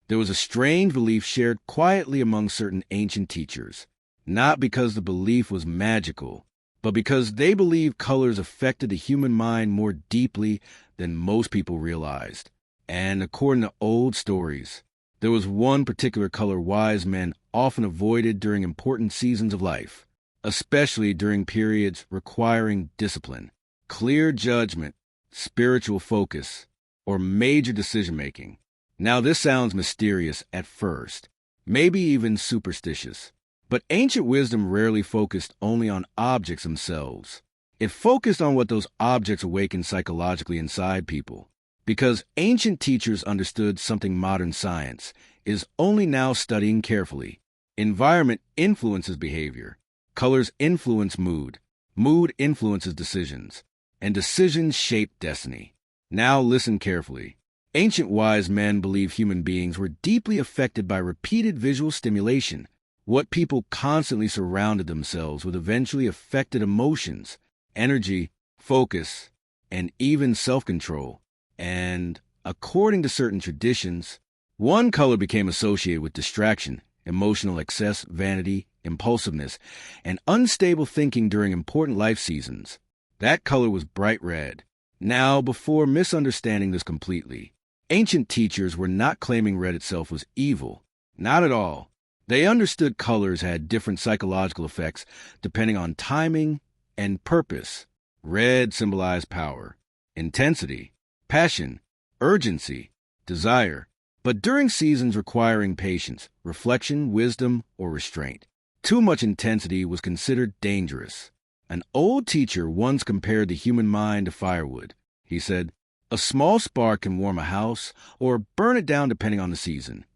There was a strange belief shared quietly among certain ancient teachers, not because the belief was magical, but because they believed colors affected the human mind more deeply than most people realized. And according to old stories, there was one particular color wise men often avoided during important seasons of life, especially during periods requiring discipline, clear judgment, spiritual focus, or major decision-making. Now, this sounds mysterious at first, maybe even superstitious, but ancient wisdom rarely focused only on objects themselves. It focused on what those objects awakened psychologically inside people, because ancient teachers understood something modern science is only now studying carefully. Environment influences behavior. Colors influence mood. Mood influences decisions. And decisions shape destiny. Now listen carefully. Ancient wise men believed human beings were deeply affected by repeated visual stimulation. What people constantly surrounded themselves with eventually affected emotions, energy, focus, and even self-control. And, according to certain traditions, one color became associated with distraction, emotional excess, vanity, impulsiveness, and unstable thinking during important life seasons. That color was bright red. Now, before misunderstanding this completely, ancient teachers were not claiming red itself was evil. Not at all. They understood colors had different psychological effects depending on timing and purpose. Red symbolized power, intensity, passion, urgency, desire, but during seasons requiring patience, reflection, wisdom, or restraint. Too much intensity was considered dangerous. An old teacher once compared the human mind to firewood. He said, "A small spark can warm a house or burn it down depending on the season."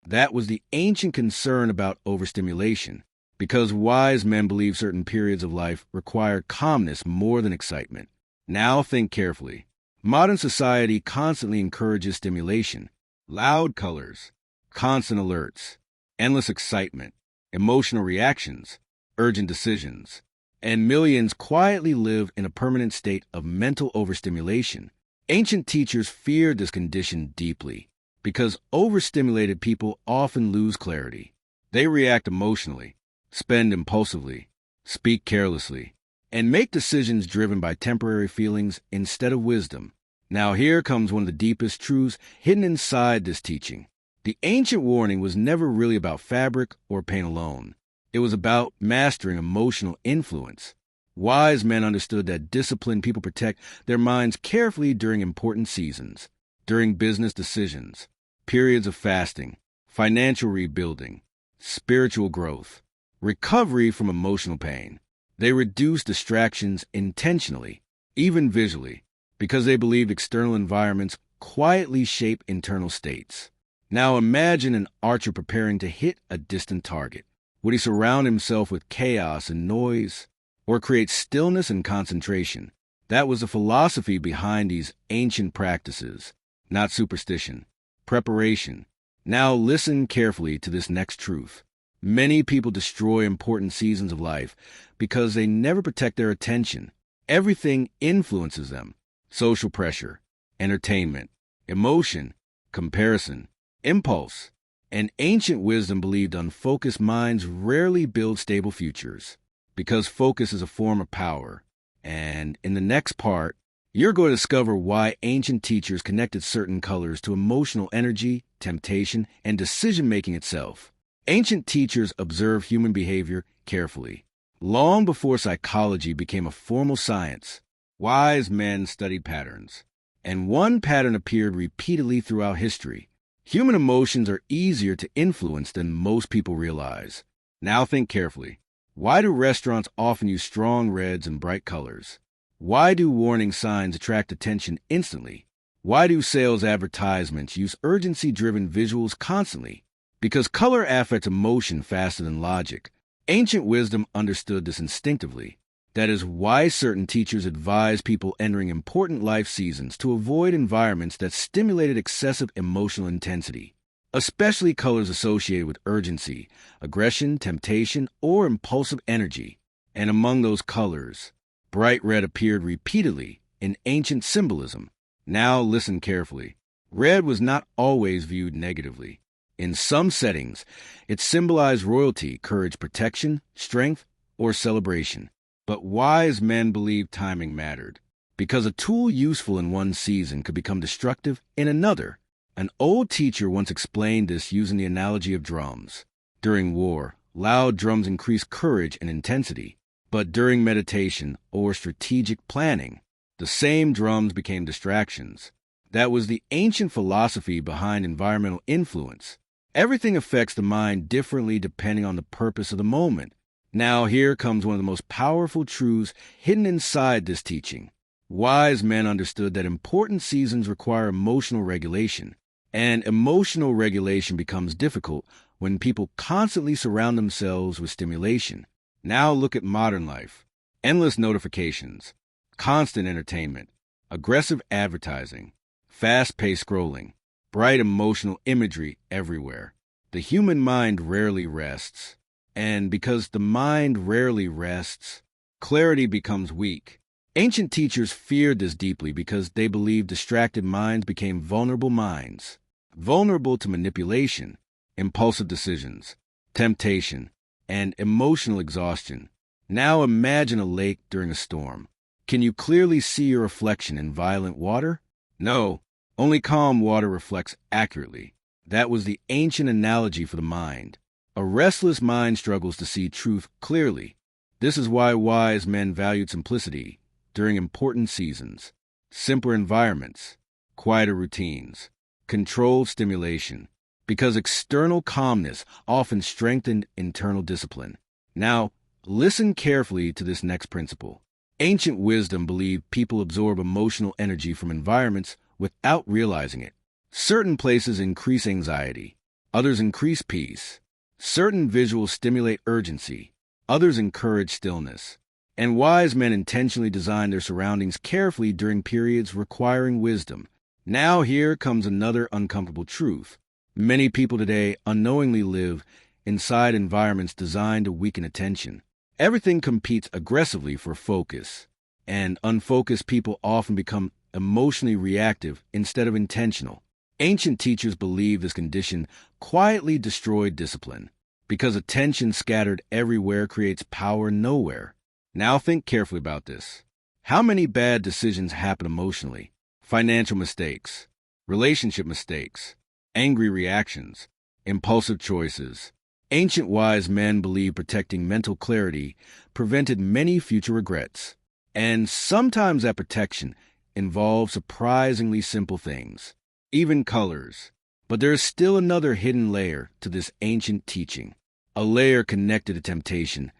That was the ancient concern about overstimulation, because wise men believed certain periods of life required calmness more than excitement. Now think carefully. Modern society constantly encourages stimulation, loud colors, constant alerts, endless excitement, emotional reactions, urgent decisions, and millions quietly live in a permanent state of mental overstimulation. Ancient teachers feared this condition deeply because overstimulated people often lose clarity. They react emotionally, spend impulsively, speak carelessly, and make decisions driven by temporary feelings instead of wisdom. Now here comes one of the deepest truths hidden inside this teaching. The ancient warning was never really about fabric or paint alone. It was about mastering emotional influence. Wise men understood that disciplined people protect their minds carefully during important seasons, during business decisions, periods of fasting, financial rebuilding, spiritual growth, recovery from emotional pain. They reduced distractions intentionally, even visually, because they believed external environments quietly shape internal states. Now imagine an archer preparing to hit a distant target. Would he surround himself with chaos and noise, or create stillness and concentration? That was the philosophy behind these ancient practices, not superstition, preparation. Now listen carefully to this next truth. Many people destroy important seasons of life because they never protect their attention. Everything influences them. Social pressure, entertainment, emotion, comparison, impulse. And ancient wisdom believed unfocused minds rarely build stable futures, because focus is a form of power. And in the next part, you're going to discover why ancient teachers connected certain colors to emotional energy, temptation, and decision-making itself. Ancient teachers observed human behavior carefully. Long before psychology became a formal science, wise men studied patterns, and one pattern appeared repeatedly throughout history. Human emotions are easier to influence than most people realize. Now think carefully. Why do restaurants often use strong reds and bright colors? Why do warning signs attract attention instantly? Why do sales advertisements use urgency-driven visuals constantly? Because color affects emotion faster than logic. Ancient wisdom understood this instinctively. That is why certain teachers advised people entering important life seasons to avoid environments that stimulated excessive emotional intensity, especially colors associated with urgency, aggression, temptation, or impulsive energy. And among those colors, bright red appeared repeatedly in ancient symbolism. Now listen carefully. Red was not always viewed negatively. In some settings, it symbolized royalty, courage, protection, strength, or celebration. But wise men believed timing mattered, because a tool useful in one season could become destructive in another. An old teacher once explained this using the analogy of drums. During war, loud drums increased courage and intensity, but during meditation or strategic planning, the same drums became distractions. That was the ancient philosophy behind environmental influence. Everything affects the mind differently depending on the purpose of the moment. Now here comes one of the most powerful truths hidden inside this teaching. Wise men understood that important seasons require emotional regulation, and emotional regulation becomes difficult when people constantly surround themselves with stimulation. Now look at modern life. Endless notifications, constant entertainment, aggressive advertising, fast-paced scrolling, bright emotional imagery everywhere. The human mind rarely rests. And because the mind rarely rests, clarity becomes weak. Ancient teachers feared this deeply because they believed distracted minds became vulnerable minds, vulnerable to manipulation, impulsive decisions, temptation, and emotional exhaustion. Now imagine a lake during a storm. Can you clearly see your reflection in violent water? No, only calm water reflects accurately. That was the ancient analogy for the mind. A restless mind struggles to see truth clearly. This is why wise men valued simplicity during important seasons, simpler environments, quieter routines, controlled stimulation, because external calmness often strengthened internal discipline. Now, listen carefully to this next principle. Ancient wisdom believed people absorb emotional energy from environments without realizing it. Certain places increase anxiety, others increase peace. Certain visuals stimulate urgency, others encourage stillness. And wise men intentionally design their surroundings carefully during periods requiring wisdom. Now here comes another uncomfortable truth. Many people today unknowingly live inside environments designed to weaken attention. Everything competes aggressively for focus, and unfocused people often become emotionally reactive instead of intentional. Ancient teachers believed this condition quietly destroyed discipline, because attention scattered everywhere creates power nowhere. Now think carefully about this. How many bad decisions happen emotionally? Financial mistakes, relationship mistakes, angry reactions, impulsive choices. Ancient wise men believed protecting mental clarity prevented many future regrets. And sometimes that protection involved surprisingly simple things, even colors. But there is still another hidden layer to this ancient teaching, a layer connected to temptation,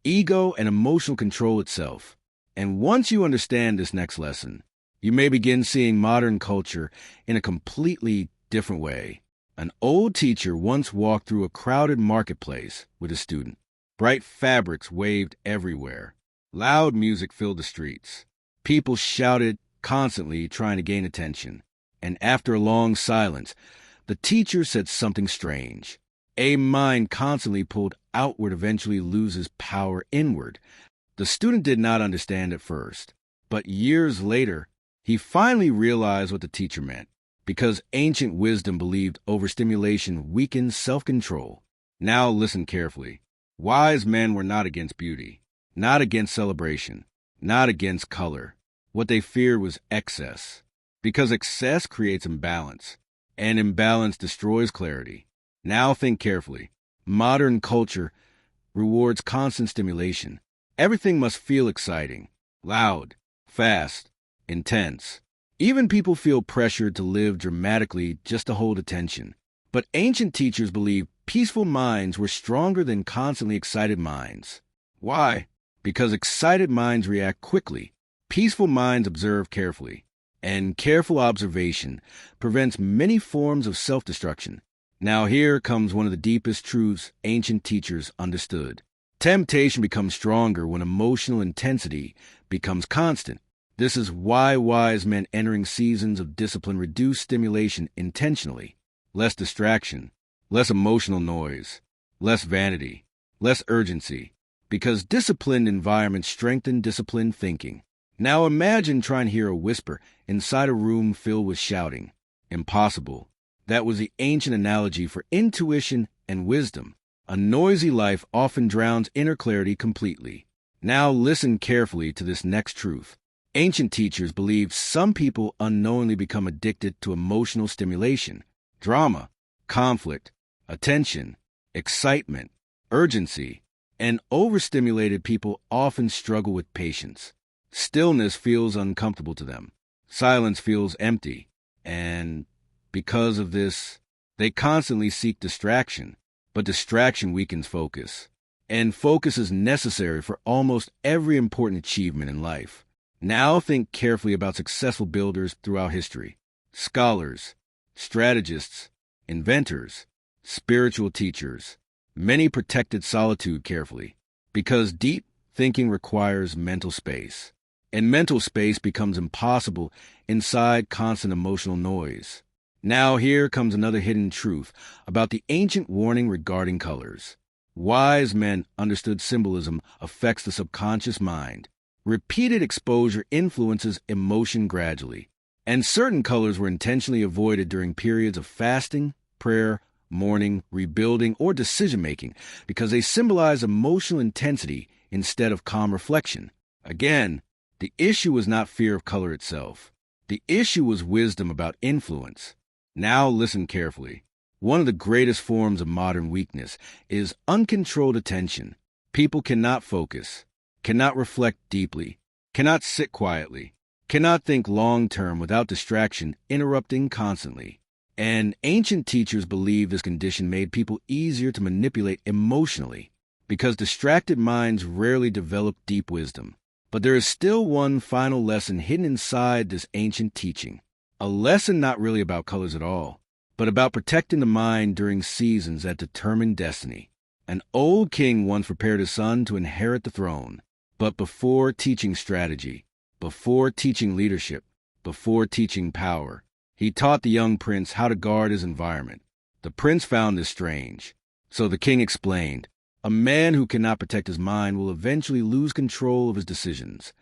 ego, and emotional control itself. And once you understand this next lesson, you may begin seeing modern culture in a completely different way. An old teacher once walked through a crowded marketplace with a student. Bright fabrics waved everywhere. Loud music filled the streets. People shouted constantly, trying to gain attention. And after a long silence, the teacher said something strange. A mind constantly pulled outward eventually loses power inward. The student did not understand at first, but years later, he finally realized what the teacher meant, because ancient wisdom believed overstimulation weakens self-control. Now listen carefully. Wise men were not against beauty, not against celebration, not against color. What they feared was excess, because excess creates imbalance, and imbalance destroys clarity. Now think carefully. Modern culture rewards constant stimulation. Everything must feel exciting, loud, fast, intense. Even people feel pressured to live dramatically just to hold attention. But ancient teachers believed peaceful minds were stronger than constantly excited minds. Why? Because excited minds react quickly. Peaceful minds observe carefully. And careful observation prevents many forms of self-destruction. Now here comes one of the deepest truths ancient teachers understood. Temptation becomes stronger when emotional intensity becomes constant. This is why wise men entering seasons of discipline reduce stimulation intentionally. Less distraction, less emotional noise, less vanity, less urgency, because disciplined environments strengthen disciplined thinking. Now imagine trying to hear a whisper inside a room filled with shouting. Impossible. That was the ancient analogy for intuition and wisdom. A noisy life often drowns inner clarity completely. Now listen carefully to this next truth. Ancient teachers believed some people unknowingly become addicted to emotional stimulation, drama, conflict, attention, excitement, urgency, and overstimulated people often struggle with patience. Stillness feels uncomfortable to them. Silence feels empty. And because of this, they constantly seek distraction. But distraction weakens focus. And focus is necessary for almost every important achievement in life. Now think carefully about successful builders throughout history. Scholars, strategists, inventors, spiritual teachers. Many protected solitude carefully, because deep thinking requires mental space. And mental space becomes impossible inside constant emotional noise. Now here comes another hidden truth about the ancient warning regarding colors. Wise men understood symbolism affects the subconscious mind. Repeated exposure influences emotion gradually, and certain colors were intentionally avoided during periods of fasting, prayer, mourning, rebuilding, or decision-making because they symbolize emotional intensity instead of calm reflection. Again, the issue was not fear of color itself. The issue was wisdom about influence. Now listen carefully. One of the greatest forms of modern weakness is uncontrolled attention. People cannot focus, cannot reflect deeply, cannot sit quietly, cannot think long-term without distraction interrupting constantly. And ancient teachers believed this condition made people easier to manipulate emotionally because distracted minds rarely develop deep wisdom. But there is still one final lesson hidden inside this ancient teaching. A lesson not really about colors at all, but about protecting the mind during seasons that determine destiny. An old king once prepared his son to inherit the throne, but before teaching strategy, before teaching leadership, before teaching power, he taught the young prince how to guard his environment. The prince found this strange. So the king explained, "A man who cannot protect his mind will eventually lose control of his decisions."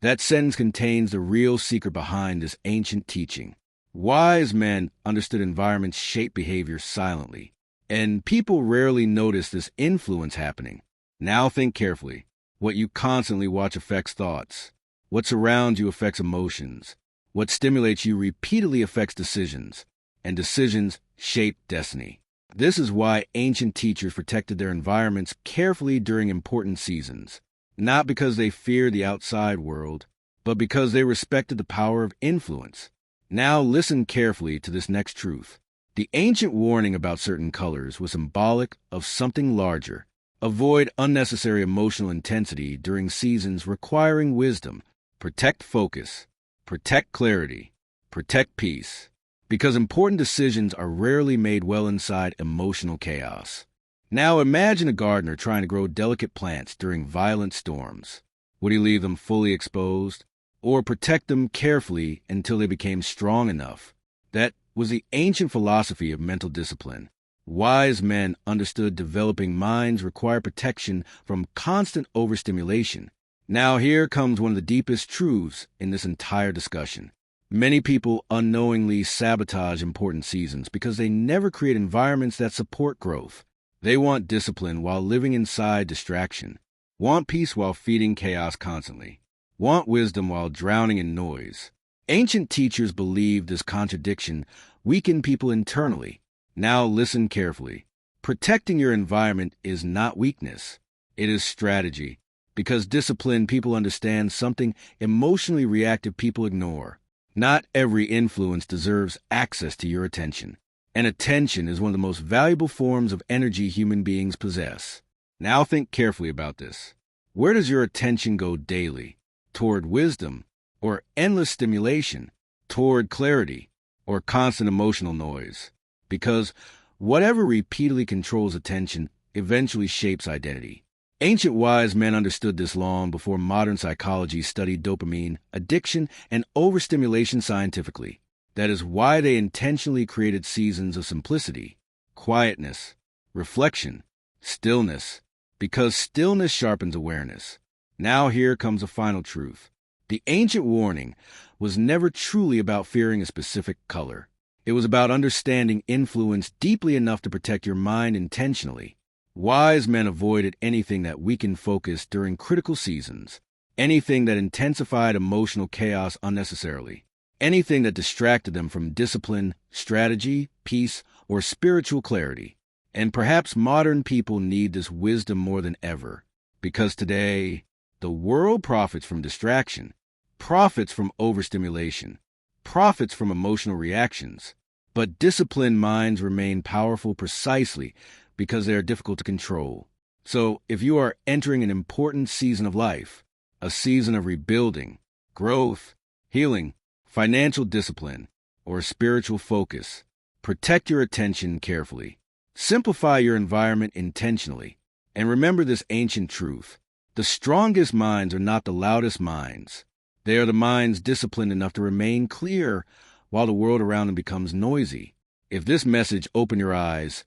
That sentence contains the real secret behind this ancient teaching. Wise men understood environments shape behavior silently, and people rarely notice this influence happening. Now think carefully. What you constantly watch affects thoughts. What surrounds you affects emotions. What stimulates you repeatedly affects decisions, and decisions shape destiny. This is why ancient teachers protected their environments carefully during important seasons. Not because they feared the outside world, but because they respected the power of influence. Now listen carefully to this next truth. The ancient warning about certain colors was symbolic of something larger. Avoid unnecessary emotional intensity during seasons requiring wisdom. Protect focus. Protect clarity. Protect peace. Because important decisions are rarely made well inside emotional chaos. Now imagine a gardener trying to grow delicate plants during violent storms. Would he leave them fully exposed, or protect them carefully until they became strong enough? That was the ancient philosophy of mental discipline. Wise men understood developing minds require protection from constant overstimulation. Now here comes one of the deepest truths in this entire discussion. Many people unknowingly sabotage important seasons because they never create environments that support growth. They want discipline while living inside distraction, want peace while feeding chaos constantly, want wisdom while drowning in noise. Ancient teachers believed this contradiction weakened people internally. Now listen carefully. Protecting your environment is not weakness. It is strategy. Because disciplined people understand something emotionally reactive people ignore. Not every influence deserves access to your attention. And attention is one of the most valuable forms of energy human beings possess. Now think carefully about this. Where does your attention go daily? Toward wisdom, or endless stimulation? Toward clarity, or constant emotional noise? Because whatever repeatedly controls attention eventually shapes identity. Ancient wise men understood this long before modern psychology studied dopamine, addiction, and overstimulation scientifically. That is why they intentionally created seasons of simplicity, quietness, reflection, stillness, because stillness sharpens awareness. Now here comes a final truth. The ancient warning was never truly about fearing a specific color. It was about understanding influence deeply enough to protect your mind intentionally. Wise men avoided anything that weakened focus during critical seasons, anything that intensified emotional chaos unnecessarily, anything that distracted them from discipline, strategy, peace, or spiritual clarity. And perhaps modern people need this wisdom more than ever, because today, the world profits from distraction, profits from overstimulation, profits from emotional reactions. But disciplined minds remain powerful precisely because they are difficult to control. So, if you are entering an important season of life, a season of rebuilding, growth, healing, financial discipline, or spiritual focus, protect your attention carefully. Simplify your environment intentionally. And remember this ancient truth. The strongest minds are not the loudest minds. They are the minds disciplined enough to remain clear while the world around them becomes noisy. If this message opened your eyes,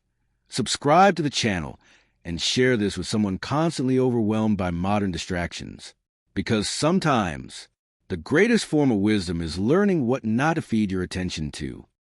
subscribe to the channel and share this with someone constantly overwhelmed by modern distractions. Because sometimes the greatest form of wisdom is learning what not to feed your attention to.